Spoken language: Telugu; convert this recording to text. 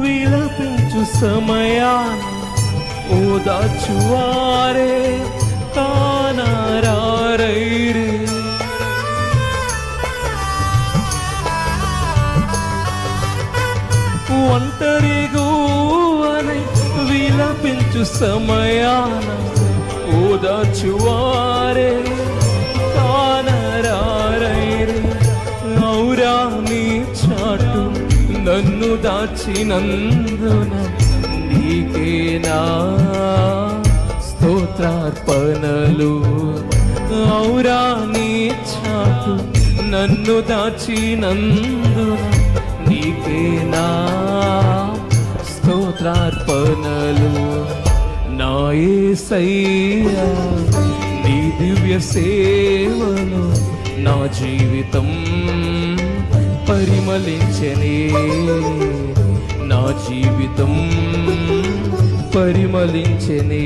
విలపించు సమయాన ఓదాచువారే కానారైరే. ఒంటరిగువనై విలపించు సమయాన ఓదాచువారే కానారైరే. ఔరా నీ చాటు నన్ను దాచినందున నీకేనా స్తోత్రార్పణలు. ఔరా నీ చాటు నన్ను దాచినందున నీకేనా స్తోత్రార్పణలు. నా యేసయ్యా నీ దివ్య సేవలో నా జీవితం పరిమళించనే, నా జీవితం పరిమళించనే.